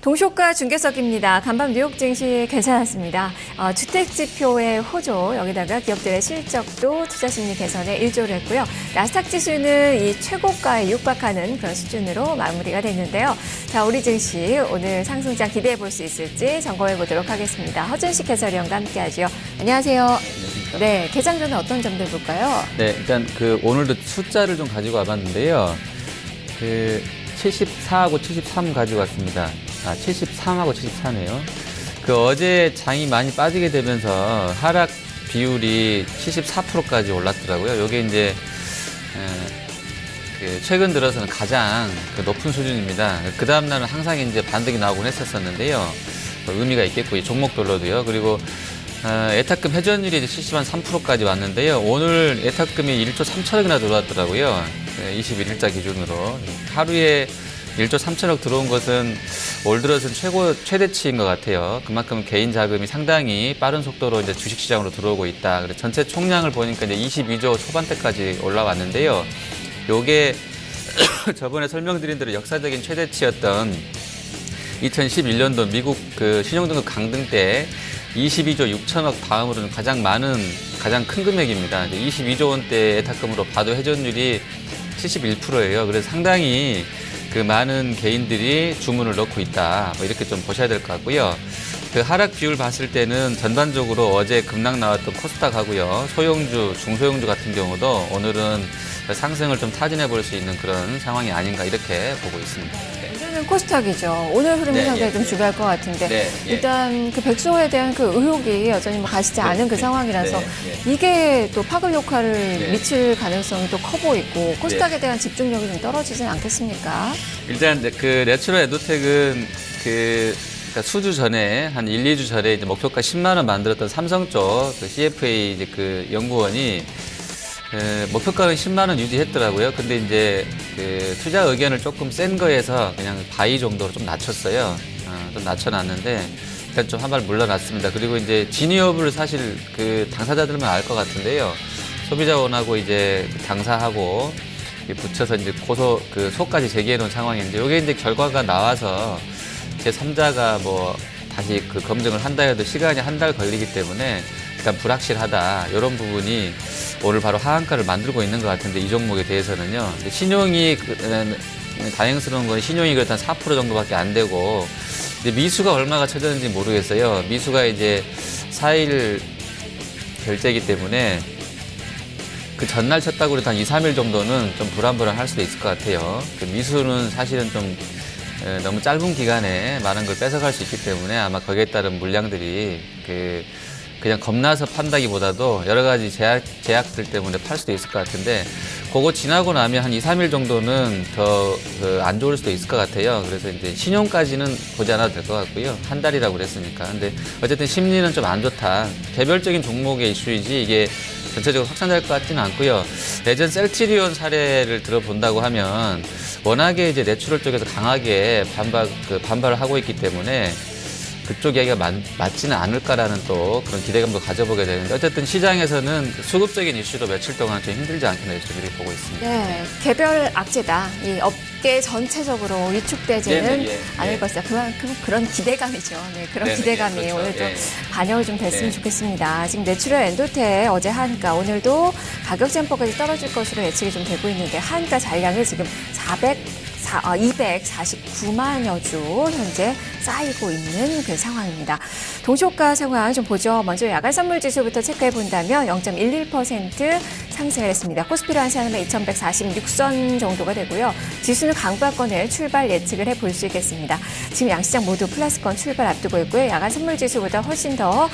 동시효과 중개석입니다. 간밤 뉴욕 증시 괜찮았습니다. 주택지표의 호조, 여기다가 기업들의 실적도 투자심리 개선에 일조를 했고요. 나스닥 지수는 이 최고가에 육박하는 그런 수준으로 마무리가 됐는데요. 자, 우리 증시 오늘 상승장 기대해 볼 수 있을지 점검해 보도록 하겠습니다. 허준식 해설위원과 함께하죠. 안녕하세요. 네, 개장 전에 어떤 점들 볼까요? 네, 일단 오늘도 숫자를 좀 가지고 와봤는데요. 74하고 73 가지고 왔습니다. 73하고 74네요. 어제 장이 많이 빠지게 되면서 하락 비율이 74%까지 올랐더라고요. 이게 이제 최근 들어서는 가장 높은 수준입니다. 그 다음 날은 항상 이제 반등이 나오곤 했었는데요. 의미가 있겠고 종목별로도요. 그리고 예탁금 회전율이 73%까지 왔는데요. 오늘 예탁금이 1조 3천억이나 들어왔더라고요. 21일자 기준으로. 하루에 1조 3천억 들어온 것은 올 들어서는 최대치인 것 같아요. 그만큼 개인 자금이 상당히 빠른 속도로 이제 주식시장으로 들어오고 있다. 그래서 전체 총량을 보니까 이제 22조 초반대까지 올라왔는데요. 요게 저번에 설명드린 대로 역사적인 최대치였던 2011년도 미국 신용등급 강등 때 22조 6천억 다음으로는 가장 큰 금액입니다. 22조 원대 예탁금으로 봐도 회전율이 71%예요. 그래서 상당히 많은 개인들이 주문을 넣고 있다. 이렇게 좀 보셔야 될 것 같고요. 하락 비율 봤을 때는 전반적으로 어제 급락 나왔던 코스닥 하고요. 소형주, 중소형주 같은 경우도 오늘은 상승을 좀 타진해 볼 수 있는 그런 상황이 아닌가 이렇게 보고 있습니다. 오늘은 코스닥이죠. 오늘 흐름이 상당히 좀 중요할 것 같은데 일단 백수호에 대한 의혹이 여전히 가시지 않은 상황이라서 이게 또 파급 효과를 미칠 가능성이 또 커 보이고 코스닥에 대한 집중력이 좀 떨어지진 않겠습니까? 일단 내추럴 에도텍은 그러니까 수주 전에 한 1, 2주 전에 이제 목표가 10만 원 만들었던 삼성 쪽 CFA 이제 연구원이 목표가는 10만 원 유지했더라고요. 근데 이제 투자 의견을 조금 센 거에서 그냥 바이 정도로 좀 낮췄어요. 좀 낮춰놨는데 일단 좀 한 발 물러났습니다. 그리고 이제 진위 여부를 사실 당사자들만 알 것 같은데요. 소비자원하고 이제 당사하고 붙여서 이제 소까지 제기해 놓은 상황인데 이게 이제 결과가 나와서 제3자가 다시 검증을 한다 해도 시간이 한 달 걸리기 때문에 일단 불확실하다. 이런 부분이 오늘 바로 하한가를 만들고 있는 것 같은데 이 종목에 대해서는요. 신용이 다행스러운 건 신용이 그래도 한 4% 정도밖에 안 되고 근데 미수가 얼마가 쳐졌는지 모르겠어요. 미수가 이제 4일 결제이기 때문에 전날 쳤다고 해도 한 2, 3일 정도는 좀 불안불안할 수도 있을 것 같아요. 미수는 사실은 좀 너무 짧은 기간에 많은 걸 뺏어갈 수 있기 때문에 아마 거기에 따른 물량들이 그냥 겁나서 판다기보다도 여러 가지 제약들 때문에 팔 수도 있을 것 같은데 그거 지나고 나면 한 2, 3일 정도는 더 안 좋을 수도 있을 것 같아요. 그래서 이제 신용까지는 보지 않아도 될 것 같고요. 한 달이라고 그랬으니까. 근데 어쨌든 심리는 좀 안 좋다. 개별적인 종목의 이슈이지 이게 전체적으로 확산될 것 같지는 않고요. 예전 셀트리온 사례를 들어본다고 하면 워낙에 이제 내추럴 쪽에서 강하게 반발을 하고 있기 때문에 그쪽 이야기가 맞지는 않을까라는 또 그런 기대감도 가져보게 되는데 어쨌든 시장에서는 수급적인 이슈로 며칠 동안 좀 힘들지 않겠나 이렇게 보고 있습니다. 네, 개별 악재다. 이 업계 전체적으로 위축되지는 않을 것이다. 그런 기대감이죠. 네, 그런 기대감이 그렇죠. 오늘 좀 반영이 좀 됐으면 좋겠습니다. 지금 내추럴 엔도텍 어제 한가 오늘도 가격 젠퍼까지 떨어질 것으로 예측이 좀 되고 있는데 한가 잔량이 지금 249만여 주 현재 쌓이고 있는 상황입니다. 동시효과 상황 좀 보죠. 먼저 야간 선물 지수부터 체크해 본다면 0.11% 상승을 했습니다. 코스피로 환산하면 2146선 정도가 되고요. 지수는 강보권을 출발 예측을 해볼 수 있겠습니다. 지금 양시장 모두 플러스권 출발 앞두고 있고요. 야간 선물 지수보다 훨씬 더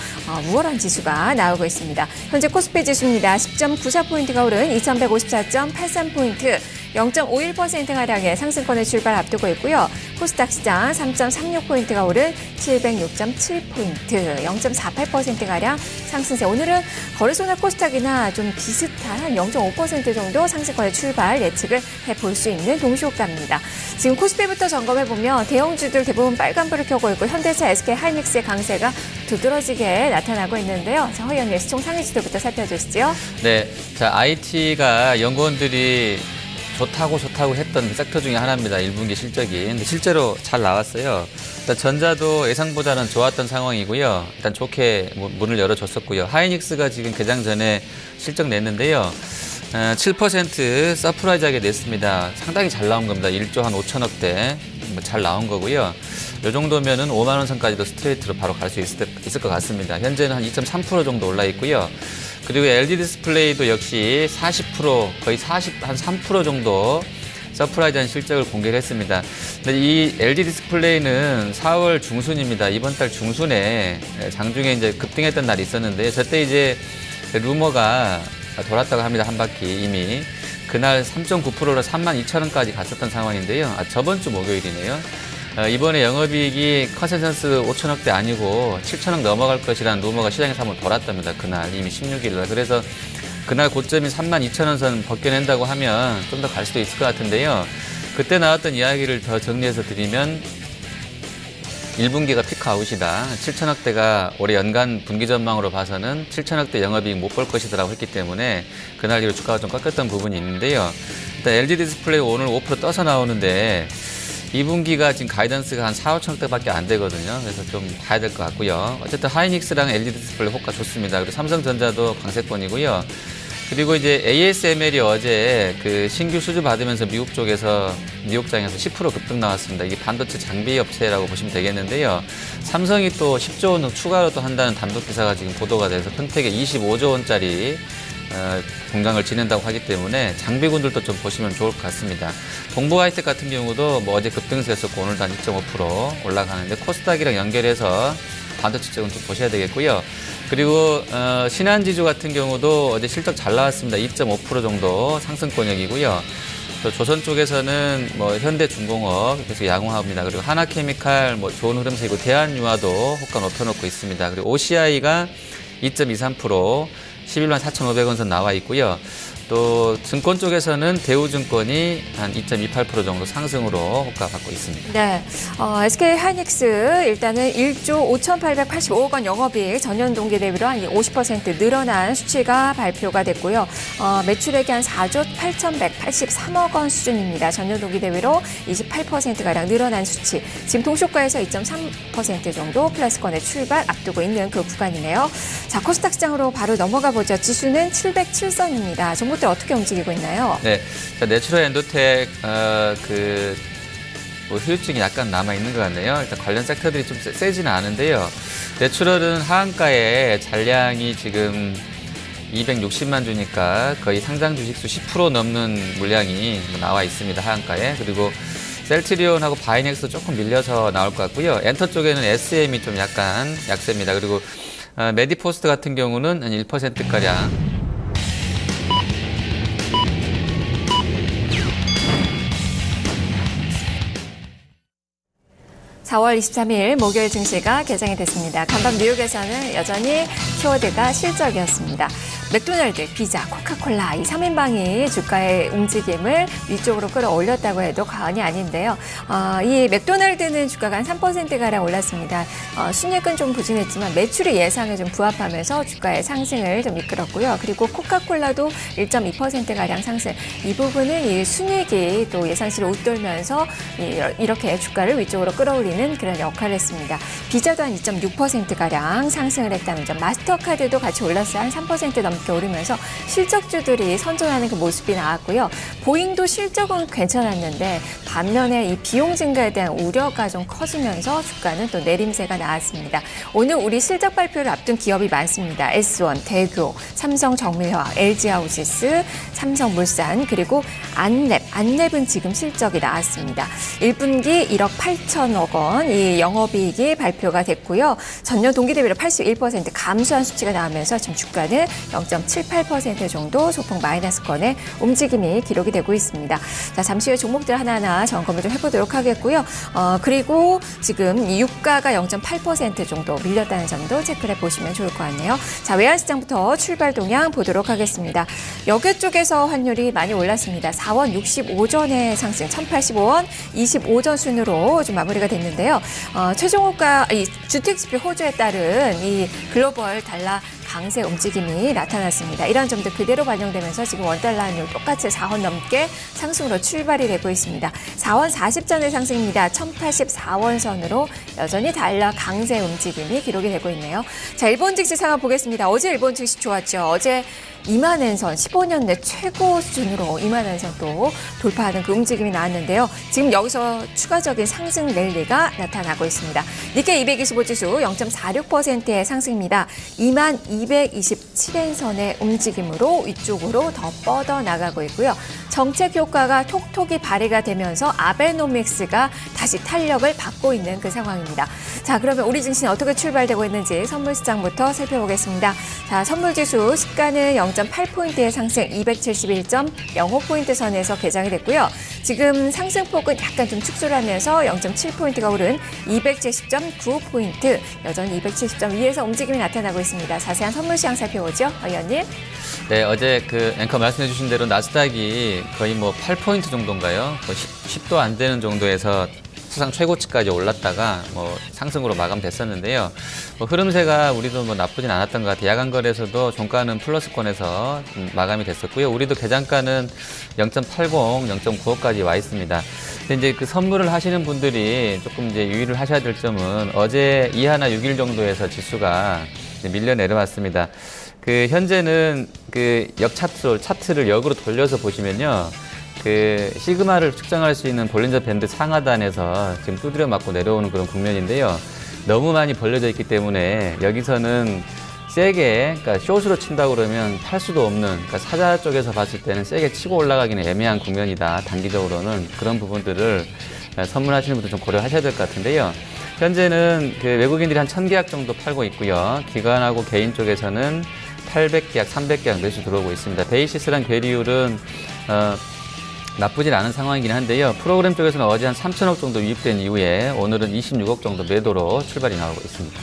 우월한 지수가 나오고 있습니다. 현재 코스피 지수입니다. 10.94포인트가 오른 2154.83포인트. 0.51%가량의 상승권을 출발 앞두고 있고요. 코스닥 시장 3.36포인트가 오른 706.7포인트, 0.48%가량 상승세. 오늘은 거래소나 코스닥이나 좀 비슷한 한 0.5% 정도 상승권의 출발 예측을 해볼 수 있는 동시효과입니다. 지금 코스피부터 점검해보면 대형주들 대부분 빨간불을 켜고 있고 현대차, SK 하이닉스의 강세가 두드러지게 나타나고 있는데요. 자, 허연일 시총 상위주들부터 살펴주시죠. 네, 자 IT가 연구원들이 좋다고 했던 섹터 중에 하나입니다. 1분기 실적이. 근데 실제로 잘 나왔어요. 일단 전자도 예상보다는 좋았던 상황이고요. 일단 좋게 문을 열어줬었고요. 하이닉스가 지금 개장 전에 실적 냈는데요. 7% 서프라이즈하게 냈습니다. 상당히 잘 나온 겁니다. 1조 한 5천억대 잘 나온 거고요. 이 정도면은 5만 원 선까지도 스트레이트로 바로 갈 수 있을 것 같습니다. 현재는 한 2.3% 정도 올라 있고요. 그리고 LG 디스플레이도 역시 40% 거의 한 3% 정도 서프라이즈한 실적을 공개를 했습니다. 근데 이 LG 디스플레이는 4월 중순입니다. 이번 달 중순에 장중에 이제 급등했던 날이 있었는데 저때 이제 루머가 돌았다고 합니다. 한 바퀴 이미. 그날 3.9%로 32,000원까지 갔었던 상황인데요. 저번 주 목요일이네요. 이번에 영업이익이 컨센서스 5천억대 아니고 7천억 넘어갈 것이라는 루머가 시장에서 한번 돌았답니다. 그날 이미 16일 날. 그래서 그날 고점이 32,000원 선 벗겨낸다고 하면 좀 더 갈 수도 있을 것 같은데요. 그때 나왔던 이야기를 더 정리해서 드리면 1분기가 피크아웃이다. 7천억대가 올해 연간 분기 전망으로 봐서는 7천억대 영업이익 못 볼 것이라고 했기 때문에 그날 이후로 주가가 좀 꺾였던 부분이 있는데요. 일단 LG 디스플레이 오늘 5% 떠서 나오는데 2분기가 지금 가이던스가 한 4, 5천억대밖에 안 되거든요. 그래서 좀 봐야 될 것 같고요. 어쨌든 하이닉스랑 LG 디스플레이 호가 좋습니다. 그리고 삼성전자도 강세권이고요. 그리고 이제 ASML이 어제 그 신규 수주 받으면서 미국 쪽에서 뉴욕장에서 10% 급등 나왔습니다. 이게 반도체 장비 업체라고 보시면 되겠는데요. 삼성이 또 10조 원 추가로 또 한다는 단독 기사가 지금 보도가 돼서 평택에 25조 원짜리 공장을 지낸다고 하기 때문에 장비군들도 좀 보시면 좋을 것 같습니다. 동부하이텍 같은 경우도 뭐 어제 급등세 했었고 오늘도 한 2.5% 올라가는데 코스닥이랑 연결해서 반도체 쪽은 좀 보셔야 되겠고요. 그리고 신한지주 같은 경우도 어제 실적 잘 나왔습니다. 2.5% 정도 상승권역이고요. 또 조선 쪽에서는 뭐 현대중공업 계속 양호합니다. 그리고 하나케미칼 뭐 좋은 흐름세이고 대한유화도 호가 높여놓고 있습니다. 그리고 OCI가 2.23% 11만 4,500원 선 나와 있고요. 또 증권 쪽에서는 대우증권이 한 2.28% 정도 상승으로 호가 받고 있습니다. 네, SK 하이닉스 일단은 1조 5,885억 원 영업이익 전년 동기 대비로 한 50% 늘어난 수치가 발표가 됐고요. 매출액이 한 4조 8,183억 원 수준입니다. 전년 동기 대비로 28%가량 늘어난 수치. 지금 동시효과에서 2.3% 정도 플러스권의 출발 앞두고 있는 그 구간이네요. 자, 코스닥 시장으로 바로 넘어가 보죠. 지수는 707선입니다. 종목들 어떻게 움직이고 있나요? 네, 자, 내추럴 엔도텍 뭐 후유증이 약간 남아 있는 것 같네요. 일단 관련 섹터들이 좀 세지는 않은데요. 내추럴은 하한가에 잔량이 지금 260만 주니까 거의 상장 주식수 10% 넘는 물량이 나와 있습니다. 하한가에. 그리고 셀트리온하고 바이넥스 조금 밀려서 나올 것 같고요. 엔터 쪽에는 SM이 좀 약간 약세입니다. 그리고 메디포스트 같은 경우는 한 1%가량 4월 23일 목요일 증시가 개장이 됐습니다. 간밤 뉴욕에서는 여전히 키워드가 실적이었습니다. 맥도날드, 피자, 코카콜라 이 3인방이 주가의 움직임을 위쪽으로 끌어올렸다고 해도 과언이 아닌데요. 이 맥도날드는 주가가 한 3%가량 올랐습니다. 순이익은 좀 부진했지만 매출이 예상에 좀 부합하면서 주가의 상승을 좀 이끌었고요. 그리고 코카콜라도 1.2%가량 상승. 이 부분은 이 순이익이 또 예상치를 웃돌면서 이렇게 주가를 위쪽으로 끌어올리는 그런 역할을 했습니다. 비자도 한 2.6%가량 상승을 했다는 점. 마스터카드도 같이 올랐어요. 한 3% 넘게 오르면서 실적주들이 선전하는 그 모습이 나왔고요. 보잉도 실적은 괜찮았는데 반면에 이 비용 증가에 대한 우려가 좀 커지면서 주가는 또 내림세가 나왔습니다. 오늘 우리 실적 발표를 앞둔 기업이 많습니다. S1, 대교, 삼성정밀화학, LG하우지스, 삼성물산 그리고 안랩은 지금 실적이 나왔습니다. 1분기 1억 8천억 원 이 영업이익이 발표가 됐고요. 전년 동기 대비로 81% 감소한 수치가 나오면서 지금 주가는 0.78% 정도 소폭 마이너스권의 움직임이 기록이 되고 있습니다. 자, 잠시 후에 종목들 하나하나 점검을 좀 해보도록 하겠고요. 그리고 지금 유가가 0.8% 정도 밀렸다는 점도 체크를 해보시면 좋을 것 같네요. 자, 외환시장부터 출발 동향 보도록 하겠습니다. 여객 쪽에서 환율이 많이 올랐습니다. 4원 65전의 상승 1,085원 25전 순으로 좀 마무리가 됐는데요. 최종 호가 이 주택지표 호조에 따른 이 글로벌 달러 강세 움직임이 나타났습니다. 이러한 점도 그대로 반영되면서 지금 원달러 환율 똑같이 4원 넘게 상승으로 출발이 되고 있습니다. 4원 40전의 상승입니다. 1084원 선으로 여전히 달러 강세 움직임이 기록이 되고 있네요. 자, 일본 증시 상황 보겠습니다. 어제 일본 증시 좋았죠. 어제 2만엔선 15년 내 최고 수준으로 2만엔선 또 돌파하는 그 움직임이 나왔는데요. 지금 여기서 추가적인 상승 랠리가 나타나고 있습니다. 니케이 225 지수 0.46%의 상승입니다. 2만 227엔선의 움직임으로 위쪽으로 더 뻗어 나가고 있고요. 정책 효과가 톡톡이 발휘가 되면서 아베노믹스가 다시 탄력을 받고 있는 그 상황입니다. 자, 그러면 우리 증시는 어떻게 출발되고 있는지 선물시장부터 살펴보겠습니다. 자, 선물지수 시가는 0.8포인트의 상승 271.05포인트 선에서 개장이 됐고요. 지금 상승폭은 약간 좀 축소를 하면서 0.7포인트가 오른 270.95포인트, 여전히 270점 위에서 움직임이 나타나고 있습니다. 자세한 선물시장 살펴보죠. 의원님. 네, 어제 그 앵커 말씀해 주신 대로 나스닥이 거의 뭐 8포인트 정도인가요? 뭐 10도 안 되는 정도에서 수상 최고치까지 올랐다가 뭐 상승으로 마감됐었는데요. 뭐 흐름세가 우리도 뭐 나쁘진 않았던 것 같아요. 야간 거래에서도 종가는 플러스권에서 마감이 됐었고요. 우리도 계장가는 0.80, 0.95까지 와 있습니다. 근데 이제 그 선물을 하시는 분들이 조금 이제 유의를 하셔야 될 점은 어제 2하나 6일 정도에서 지수가 밀려 내려왔습니다. 그 현재는 그 차트를 역으로 돌려서 보시면요. 그 시그마를 측정할 수 있는 볼린저 밴드 상하단에서 지금 두드려 맞고 내려오는 그런 국면인데요. 너무 많이 벌려져 있기 때문에 여기서는 세게, 그러니까 숏으로 친다고 그러면 팔 수도 없는, 그러니까 사자 쪽에서 봤을 때는 세게 치고 올라가기는 애매한 국면이다. 단기적으로는 그런 부분들을 선물하시는 분들 좀 고려하셔야 될 것 같은데요. 현재는 그 외국인들이 한 1000계약 정도 팔고 있고요. 기관하고 개인 쪽에서는 800계약, 300계약 매수 들어오고 있습니다. 베이시스랑 괴리율은 나쁘진 않은 상황이긴 한데요. 프로그램 쪽에서는 어제 한 3천억 정도 유입된 이후에 오늘은 26억 정도 매도로 출발이 나오고 있습니다.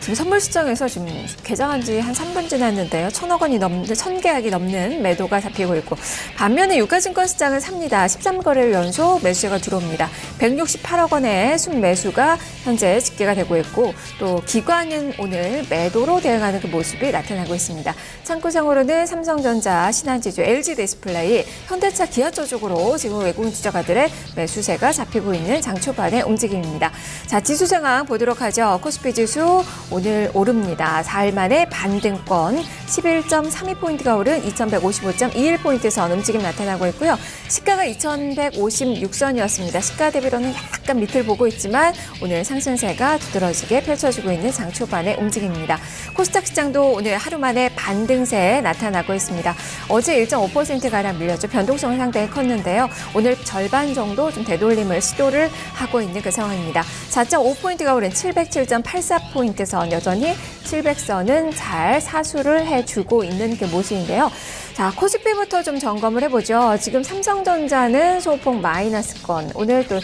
지금 선물시장에서 지금 개장한 지 한 3분 지났는데요. 1,000억 원이 넘는, 1,000계약이 넘는 매도가 잡히고 있고, 반면에 유가증권 시장을 삽니다. 13거래일 연속 매수가 들어옵니다. 168억 원의 순매수가 현재 집계가 되고 있고, 또 기관은 오늘 매도로 대응하는 그 모습이 나타나고 있습니다. 창구상으로는 삼성전자, 신한지주, LG디스플레이, 현대차, 기아차 쪽으로 지금 외국인 투자가들의 매수세가 잡히고 있는 장 초반의 움직임입니다. 자, 지수 상황 보도록 하죠. 코스피 지수 오늘 오릅니다. 4일 만에 반등권 11.32포인트가 오른 2155.21포인트 선 움직임 나타나고 있고요. 시가가 2156선이었습니다. 시가 대비로는 약간 밑을 보고 있지만 오늘 상승세가 두드러지게 펼쳐지고 있는 장 초반의 움직임입니다. 코스닥 시장도 오늘 하루 만에 반등세 나타나고 있습니다. 어제 1.5%가량 밀렸죠. 변동성은 상당히 컸는데요. 오늘 절반 정도 좀 되돌림을 시도를 하고 있는 그 상황입니다. 4.5포인트가 오른 707.84포인트 선, 여전히 700선은 잘 사수를 해주고 있는 그 모습인데요. 자, 코스피부터 좀 점검을 해보죠. 지금 삼성전자는 소폭 마이너스권, 오늘 또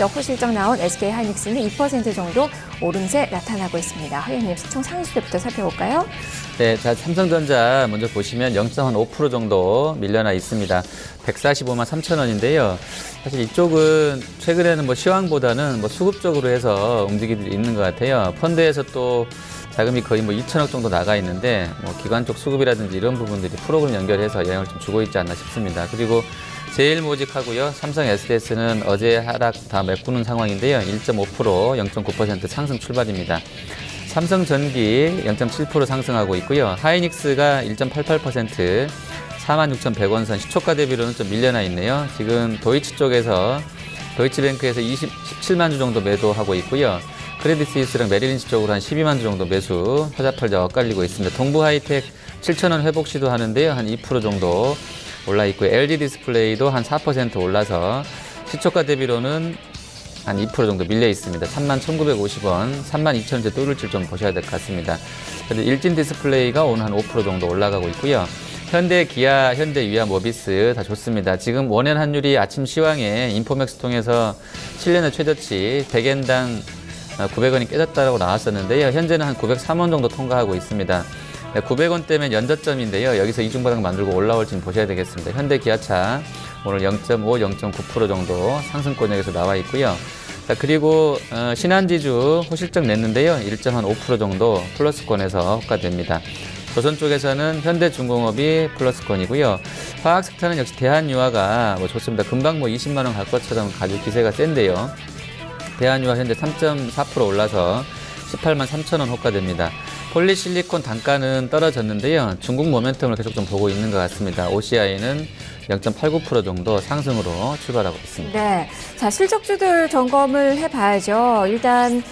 호실적 나온 SK하이닉스는 2% 정도 오름세 나타나고 있습니다. 허연님, 시총 상위주들부터 살펴볼까요? 네, 자, 삼성전자 먼저 보시면 0.5% 정도 밀려나 있습니다. 145만 3천 원인데요. 사실 이쪽은 최근에는 뭐 시황보다는 뭐 수급적으로 해서 움직이고 있는 것 같아요. 펀드에서 또 자금이 거의 뭐 2천억 정도 나가 있는데 뭐 기관 쪽 수급이라든지 이런 부분들이 프로그램 연결해서 영향을 좀 주고 있지 않나 싶습니다. 그리고 제일모직하고요, 삼성 SDS는 어제 하락 다 메꾸는 상황인데요. 1.5%, 0.9% 상승 출발입니다. 삼성전기 0.7% 상승하고 있고요. 하이닉스가 1.88%, 46,100원 선 시초가 대비로는 좀 밀려나 있네요. 지금 도이치 쪽에서 도이치뱅크에서 17만 주 정도 매도하고 있고요. 크레딧 스위스랑 메릴린치 쪽으로 한 12만 주 정도 매수 허자팔자 엇갈리고 있습니다. 동부하이텍 7,000원 회복 시도하는데요. 한 2% 정도 올라 있고요. LG 디스플레이도 한 4% 올라서 시초가 대비로는 한 2% 정도 밀려 있습니다. 31,950원, 32,000원대 뚫을지 좀 보셔야 될 것 같습니다. 그런데 일진 디스플레이가 오늘 한 5% 정도 올라가고 있고요. 현대, 기아, 현대, 위아, 모비스 다 좋습니다. 지금 원엔 환율이 아침 시황에 인포맥스 통해서 7년의 최저치 100엔당 900원이 깨졌다고 나왔었는데요. 현재는 한 903원 정도 통과하고 있습니다. 900원 때문에 연저점인데요. 여기서 이중바닥 만들고 올라올지는 보셔야 되겠습니다. 현대, 기아차 오늘 0.5, 0.9% 정도 상승권역에서 나와 있고요. 자, 그리고 신한지주 호실적 냈는데요. 1.5% 정도 플러스권에서 호가됩니다. 조선 쪽에서는 현대중공업이 플러스권이고요. 화학 섹터는 역시 대한유화가 뭐 좋습니다. 금방 뭐 20만 원 갈 것처럼 아주 기세가 센데요. 대한유화 현재 3.4% 올라서 18만 3천 원 호가됩니다. 폴리실리콘 단가는 떨어졌는데요. 중국 모멘텀을 계속 좀 보고 있는 것 같습니다. OCI는 0.89% 정도 상승으로 출발하고 있습니다. 네. 자, 실적주들 점검을 해봐야죠. 일단,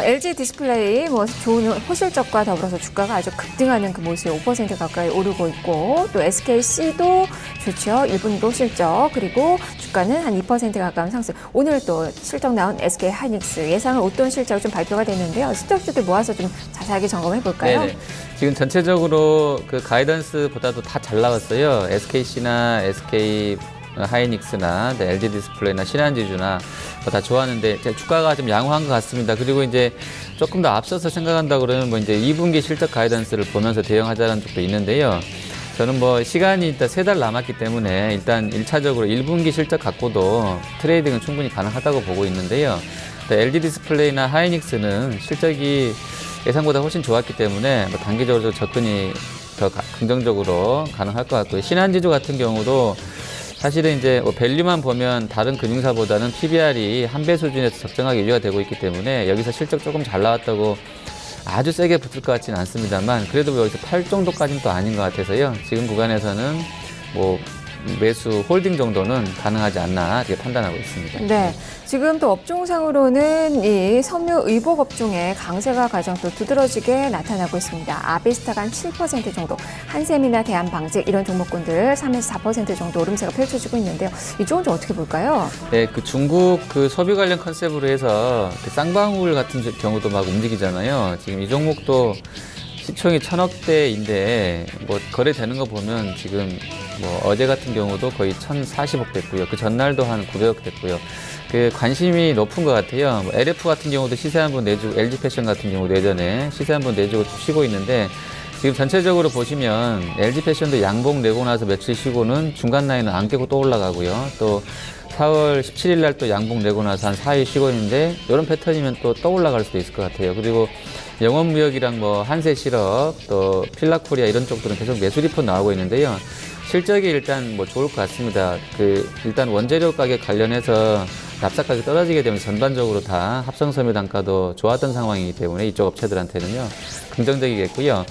LG 디스플레이, 뭐, 좋은 호실적과 더불어서 주가가 아주 급등하는 그 모습 5% 가까이 오르고 있고, 또 SKC도 좋죠. 1분기 실적, 그리고 주가는 한 2% 가까운 상승. 오늘 또 실적 나온 SK 하이닉스 예상을 웃돈 실적이 좀 발표가 됐는데요. 실적주들 모아서 좀 자세하게 점검해 볼까요? 네네. 지금 전체적으로 그 가이던스보다도 다 잘 나왔어요. SKC나 SK 하이닉스나 LG 디스플레이나 신한지주나 뭐 다 좋았는데 주가가 좀 양호한 것 같습니다. 그리고 이제 조금 더 앞서서 생각한다 그러면 뭐 이제 2분기 실적 가이던스를 보면서 대응하자는 쪽도 있는데요. 저는 뭐 시간이 일단 3달 남았기 때문에 일단 1차적으로 1분기 실적 갖고도 트레이딩은 충분히 가능하다고 보고 있는데요. LG 디스플레이나 하이닉스는 실적이 예상보다 훨씬 좋았기 때문에 뭐 단기적으로 접근이 더 긍정적으로 가능할 것 같고요. 신한지주 같은 경우도 사실은 이제 뭐 밸류만 보면 다른 금융사보다는 PBR이 한 배 수준에서 적정하게 유지가 되고 있기 때문에 여기서 실적 조금 잘 나왔다고 아주 세게 붙을 것 같지는 않습니다만 그래도 뭐 여기서 팔 정도까지는 또 아닌 것 같아서요. 지금 구간에서는 뭐 매수 홀딩 정도는 가능하지 않나 이렇게 판단하고 있습니다. 네. 지금 또 업종상으로는 이 섬유 의복 업종의 강세가 가장 또 두드러지게 나타나고 있습니다. 아비스타가 한 7% 정도, 한샘이나 대한방직 이런 종목군들 3에서 4% 정도 오름세가 펼쳐지고 있는데요. 이 쪽은 좀 어떻게 볼까요? 네, 그 중국 그 소비 관련 컨셉으로 해서 그 쌍방울 같은 경우도 막 움직이잖아요. 지금 이 종목도 시총이 1,000억대인데 뭐 거래되는 거 보면 지금 뭐 어제 같은 경우도 거의 1,040억 됐고요. 그 전날도 한 900억 됐고요. 그 관심이 높은 것 같아요. 뭐 LF 같은 경우도 시세 한번 내주고 LG 패션 같은 경우도 예전에 시세 한번 내주고 쉬고 있는데 지금 전체적으로 보시면 LG 패션도 양봉 내고 나서 며칠 쉬고는 중간 라인은 안 깨고 또 올라가고요. 또 4월 17일 날 또 양봉 내고 나서 한 4일 쉬고 있는데 이런 패턴이면 또 올라갈 수도 있을 것 같아요. 그리고 영업무역이랑 뭐 한세실업 또 필라코리아 이런 쪽들은 계속 매수 리포트 나오고 있는데요. 실적이 일단 뭐 좋을 것 같습니다. 그 일단 원재료 가격 관련해서 납작 가격이 떨어지게 되면 전반적으로 다 합성섬유 단가도 좋았던 상황이기 때문에 이쪽 업체들한테는요 긍정적이겠고요.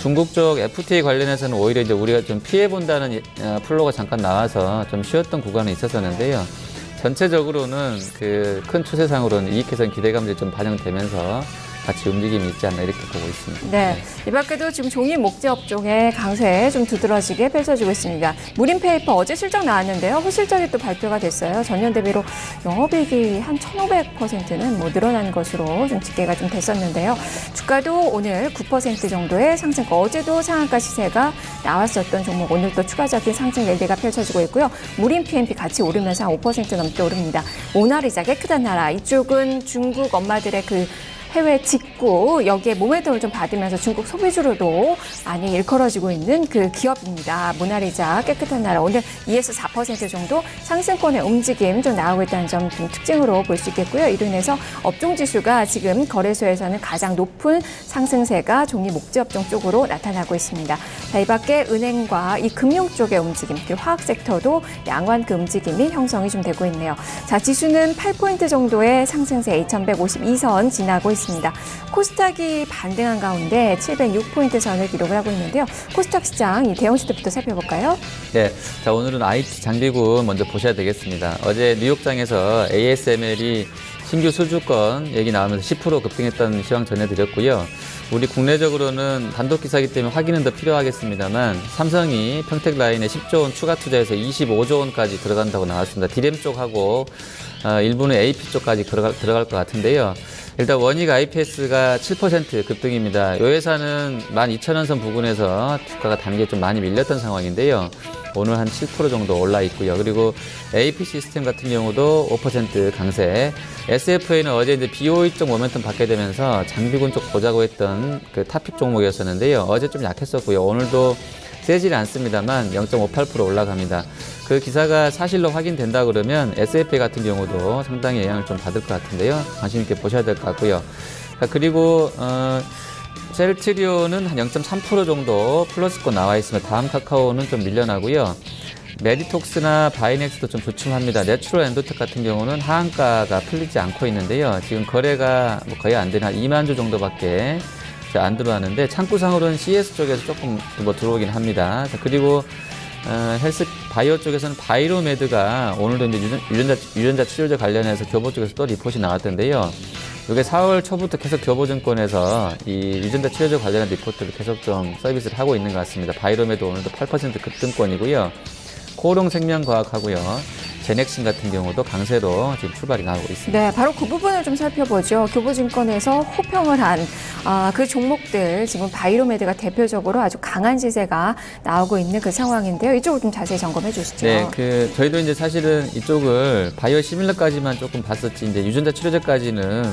중국 쪽 FTA 관련해서는 오히려 이제 우리가 좀 피해 본다는 플로가 잠깐 나와서 좀 쉬었던 구간이 있었었는데요. 전체적으로는 그 큰 추세상으로는 이익 개선 기대감들이 좀 반영되면서 같이 움직임이 있지 않나 이렇게 보고 있습니다. 네. 이 밖에도 지금 종이 목재 업종의 강세 좀 두드러지게 펼쳐지고 있습니다. 무림페이퍼 어제 실적 나왔는데요. 후실적이 또 발표가 됐어요. 전년 대비로 영업이익이 한 1,500%는 뭐 늘어난 것으로 좀 집계가 좀 됐었는데요. 주가도 오늘 9% 정도의 상승. 어제도 상한가 시세가 나왔었던 종목 오늘 또 추가적인 상승 랠리가 펼쳐지고 있고요. 무림 PMP 같이 오르면서 한 5% 넘게 오릅니다. 모나리자 깨끗한 나라. 이쪽은 중국 엄마들의 그 해외 직구 여기에 모멘텀을 좀 받으면서 중국 소비주로도 많이 일컬어지고 있는 그 기업입니다. 모나리자 깨끗한 나라 오늘 2에서 4% 정도 상승권의 움직임 좀 나오고 있다는 점 좀 특징으로 볼 수 있겠고요. 이로 인해서 업종 지수가 지금 거래소에서는 가장 높은 상승세가 종이 목재 업종 쪽으로 나타나고 있습니다. 자, 이 밖에 은행과 이 금융 쪽의 움직임, 그리고 화학 섹터도 양호한 그 움직임이 형성이 좀 되고 있네요. 자, 지수는 8포인트 정도의 상승세 2,152선 지나고 있습니다. 코스닥이 반등한 가운데 706포인트 선을 기록을 하고 있는데요. 코스닥 시장 이 대형 시트부터 살펴볼까요? 네, 자 오늘은 IT 장비군 먼저 보셔야 되겠습니다. 어제 뉴욕장에서 ASML이 신규 수주권 얘기 나오면서 10% 급등했다는 시황 전해드렸고요. 우리 국내적으로는 단독 기사이기 때문에 확인은 더 필요하겠습니다만 삼성이 평택 라인에 10조 원 추가 투자해서 25조 원까지 들어간다고 나왔습니다. 디램 쪽하고 일부는 AP 쪽까지 들어갈 것 같은데요. 일단 원익 IPS가 7% 급등입니다. 이 회사는 12,000원 선 부근에서 주가가 단기에 좀 많이 밀렸던 상황인데요. 오늘 한 7% 정도 올라 있고요. 그리고 AP 시스템 같은 경우도 5% 강세. SFA는 어제 이제 BOE 쪽 모멘텀 받게 되면서 장비군 쪽 보자고 했던 그 탑픽 종목이었었는데요. 어제 좀 약했었고요. 오늘도 세지는 않습니다만 0.58% 올라갑니다. 그 기사가 사실로 확인된다 그러면 SFA 같은 경우도 상당히 영향을 좀 받을 것 같은데요. 관심 있게 보셔야 될 것 같고요. 그리고 셀트리온은 한 0.3% 정도 플러스권 나와 있으면 다음 카카오는 좀 밀려나고요. 메디톡스나 바이넥스도 좀 주춤합니다. 내추럴 엔도텍 같은 경우는 하한가가 풀리지 않고 있는데요. 지금 거래가 뭐 거의 안 되는 한 2만 주 정도밖에 안 들어왔는데 창구상으로는 CS 쪽에서 조금 뭐 들어오긴 합니다. 자, 그리고 헬스 바이오 쪽에서는 바이로메드가 오늘도 이제 유전자 치료제 관련해서 교보 쪽에서 또 리포트가 나왔던데요. 이게 4월 초부터 계속 교보증권에서 이 유전자 치료제 관련한 리포트를 계속 좀 서비스를 하고 있는 것 같습니다. 바이로메드 오늘도 8% 급등권이고요. 코롱생명과학하고요. 제넥신 같은 경우도 강세로 지금 출발이 나오고 있습니다. 네, 바로 그 부분을 좀 살펴보죠. 교보증권에서 호평을 한 그 종목들, 지금 바이로메드가 대표적으로 아주 강한 시세가 나오고 있는 그 상황인데요. 이쪽을 좀 자세히 점검해 주시죠. 네, 저희도 이제 사실은 이쪽을 바이오 시밀러까지만 조금 봤었지, 이제 유전자 치료제까지는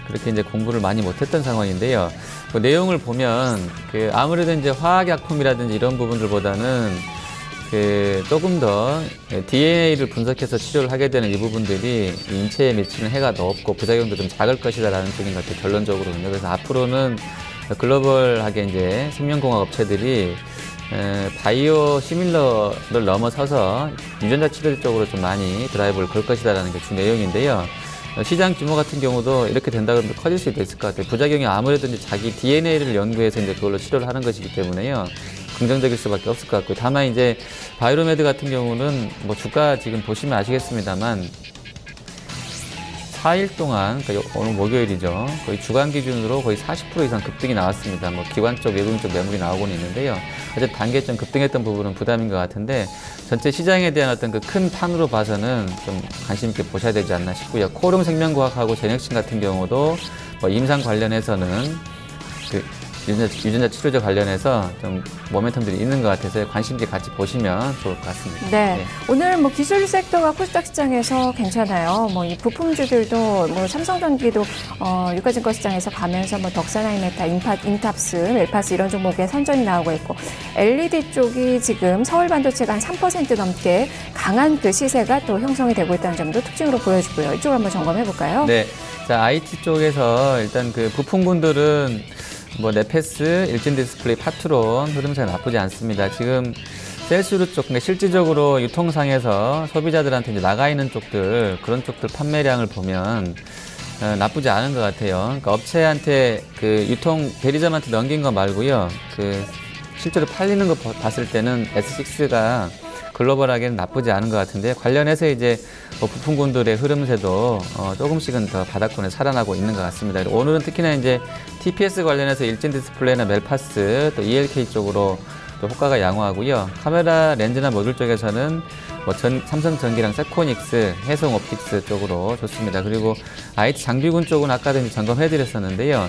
그렇게 이제 공부를 많이 못했던 상황인데요. 그 내용을 보면 아무래도 이제 화학약품이라든지 이런 부분들보다는 조금 더 DNA를 분석해서 치료를 하게 되는 이 부분들이 인체에 미치는 해가 더 없고 부작용도 좀 작을 것이다라는 쪽인 것 같아요, 결론적으로는요. 그래서 앞으로는 글로벌하게 이제 생명공학 업체들이 바이오 시밀러를 넘어서서 유전자 치료 쪽으로 좀 많이 드라이브를 걸 것이다라는 게 주 내용인데요. 시장 규모 같은 경우도 이렇게 된다 그러면 커질 수도 있을 것 같아요. 부작용이 아무래도 이제 자기 DNA를 연구해서 이제 그걸로 치료를 하는 것이기 때문에요. 긍정적일 수밖에 없을 것 같고요. 다만 이제 바이로메드 같은 경우는 뭐 주가 지금 보시면 아시겠습니다만 4일 동안, 그러니까 오늘 목요일이죠. 거의 주간 기준으로 거의 40% 이상 급등이 나왔습니다. 뭐 기관 쪽, 외국인 쪽 매물이 나오고는 있는데요. 어쨌든 단계점 급등했던 부분은 부담인 것 같은데 전체 시장에 대한 어떤 그 큰 판으로 봐서는 좀 관심 있게 보셔야 되지 않나 싶고요. 코롱 생명과학하고 제넥신 같은 경우도 뭐 임상 관련해서는 유전자 치료제 관련해서 좀 모멘텀들이 있는 것 같아서 관심 있게 같이 보시면 좋을 것 같습니다. 네. 오늘 뭐 기술 섹터가 코스닥 시장에서 괜찮아요. 뭐 이 부품주들도 뭐 삼성전기도 유가증권 시장에서 가면서 뭐 덕사나이메타, 인탑스, 멜파스 이런 종목에 선전이 나오고 있고 LED 쪽이 지금 서울반도체가 한 3% 넘게 강한 그 시세가 또 형성이 되고 있다는 점도 특징으로 보여주고요. 이쪽을 한번 점검해 볼까요? 네. 자, IT 쪽에서 일단 그 부품군들은 뭐 네페스, 일진디스플레이, 파트론 흐름세가 나쁘지 않습니다. 지금 셀수루 쪽, 그러니까 실질적으로 유통상에서 소비자들한테 이제 나가 있는 쪽들, 그런 쪽들 판매량을 보면 나쁘지 않은 것 같아요. 그러니까 업체한테 그 유통 대리점한테 넘긴 거 말고요. 실제로 팔리는 거 봤을 때는 S6가 글로벌하게는 나쁘지 않은 것 같은데 관련해서 이제 뭐 부품군들의 흐름세도 조금씩은 더 바닥권에 살아나고 있는 것 같습니다. 오늘은 특히나 이제 TPS 관련해서 일진 디스플레이나 멜파스 또 ELK 쪽으로 또 호가가 양호하고요. 카메라 렌즈나 모듈 쪽에서는 뭐 삼성전기랑 세코닉스, 해성옵틱스 쪽으로 좋습니다. 그리고 IT 장비군 쪽은 아까도 이제 점검해드렸었는데요.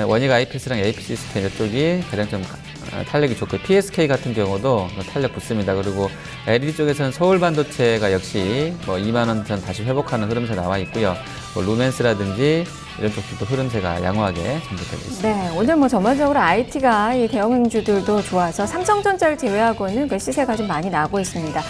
원익 IPS랑 AP 시스템 이쪽이 가장 좀 탄력이 좋고 PSK 같은 경우도 탄력 붙습니다. 그리고 LED 쪽에서는 서울반도체가 역시 뭐 2만 원 전 다시 회복하는 흐름세 나와 있고요. 뭐 루멘스라든지 이런 쪽들도 흐름세가 양호하게 전개되고 있습니다. 네, 오늘 뭐 전반적으로 IT가 이 대형주들도 좋아서 삼성전자를 제외하고는 그 시세가 좀 많이 나고 있습니다.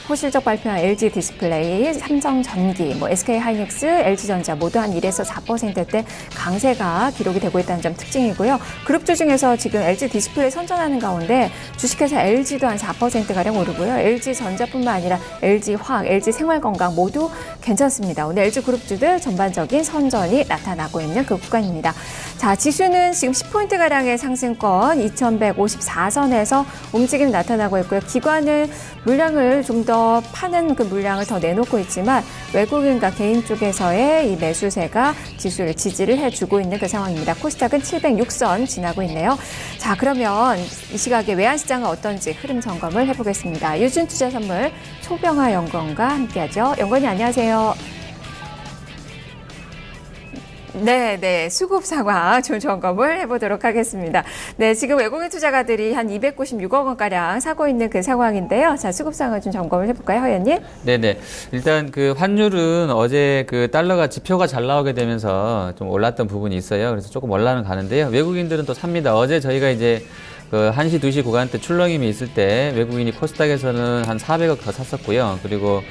호실적 발표한 LG 디스플레이, 삼성전기, 뭐 SK하이닉스, LG전자 모두 한 1에서 4%대 강세가 기록이 되고 있다는 점 특징이고요. 그룹주 중에서 지금 LG 디스플레이 선전하는 가운데 주식회사 LG도 한 4%가량 오르고요. LG전자뿐만 아니라 LG화학, LG생활건강 모두 괜찮습니다. 오늘 LG 그룹주들 전반적인 선전이 나타나고 있는 그 구간입니다. 자, 지수는 지금 10포인트가량의 상승권 2154선에서 움직임이 나타나고 있고요. 기관은 물량을 좀 더 파는 그 물량을 더 내놓고 있지만 외국인과 개인 쪽에서의 이 매수세가 지수를 지지를 해주고 있는 그 상황입니다. 코스닥은 706선 지나고 있네요. 자, 그러면 이 시각에 외환시장은 어떤지 흐름 점검을 해보겠습니다. 유준투자선물 초병화 연구원과 함께하죠. 연구원님 안녕하세요. 네, 수급 상황 좀 점검을 해보도록 하겠습니다. 네, 지금 외국인 투자가들이 한 296억 원가량 사고 있는 그 상황인데요. 자, 수급 상황 좀 점검을 해볼까요, 허연님? 네네. 일단 그 환율은 어제 그 달러가 지표가 잘 나오게 되면서 좀 올랐던 부분이 있어요. 그래서 조금 올라는 가는데요. 외국인들은 또 삽니다. 어제 저희가 이제 그 1시, 2시 구간 때 출렁임이 있을 때 외국인이 코스닥에서는 한 400억 더 샀었고요. 그리고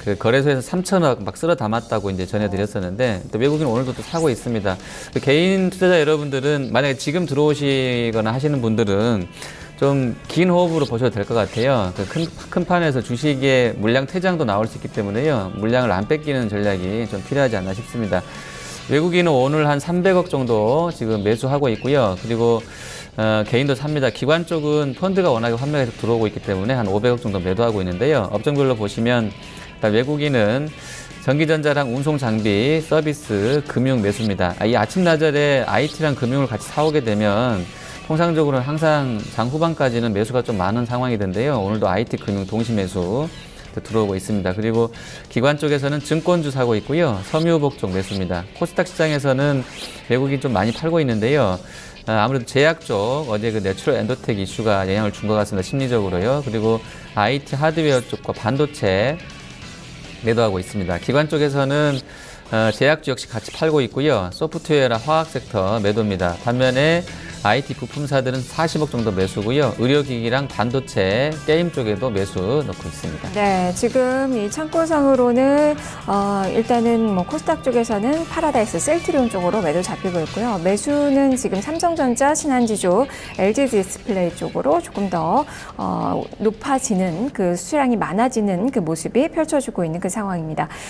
그 거래소에서 3천억 막 쓸어 담았다고 이제 전해드렸었는데 또 외국인 오늘도 또 사고 있습니다. 그 개인 투자자 여러분들은 만약에 지금 들어오시거나 하시는 분들은 좀 긴 호흡으로 보셔도 될 것 같아요. 그 큰 판에서 주식의 물량 퇴장도 나올 수 있기 때문에요. 물량을 안 뺏기는 전략이 좀 필요하지 않나 싶습니다. 외국인은 오늘 한 300억 정도 지금 매수하고 있고요. 그리고 개인도 삽니다. 기관 쪽은 펀드가 워낙에 환매가 들어오고 있기 때문에 한 500억 정도 매도하고 있는데요. 업종별로 보시면 외국인은 전기전자랑 운송장비, 서비스, 금융 매수입니다. 이 아침나절에 IT랑 금융을 같이 사오게 되면 통상적으로는 항상 장 후반까지는 매수가 좀 많은 상황이던데요. 오늘도 IT, 금융 동시 매수 들어오고 있습니다. 그리고 기관 쪽에서는 증권주 사고 있고요. 섬유복 쪽 매수입니다. 코스닥 시장에서는 외국인 좀 많이 팔고 있는데요. 아무래도 제약 쪽 어제 그 내추럴 엔도텍 이슈가 영향을 준 것 같습니다. 심리적으로요. 그리고 IT 하드웨어 쪽과 반도체 매도하고 있습니다. 기관 쪽에서는 제약주 역시 같이 팔고 있고요. 소프트웨어나 화학 섹터 매도입니다. 반면에 IT 부품사들은 40억 정도 매수고요. 의료기기랑 반도체, 게임 쪽에도 매수 넣고 있습니다. 네, 지금 이 창고상으로는 일단은 뭐 코스닥 쪽에서는 파라다이스, 셀트리온 쪽으로 매도 잡히고 있고요. 매수는 지금 삼성전자, 신한지주, LG디스플레이 쪽으로 조금 더 높아지는 그 수량이 많아지는 그 모습이 펼쳐지고 있는 그 상황입니다.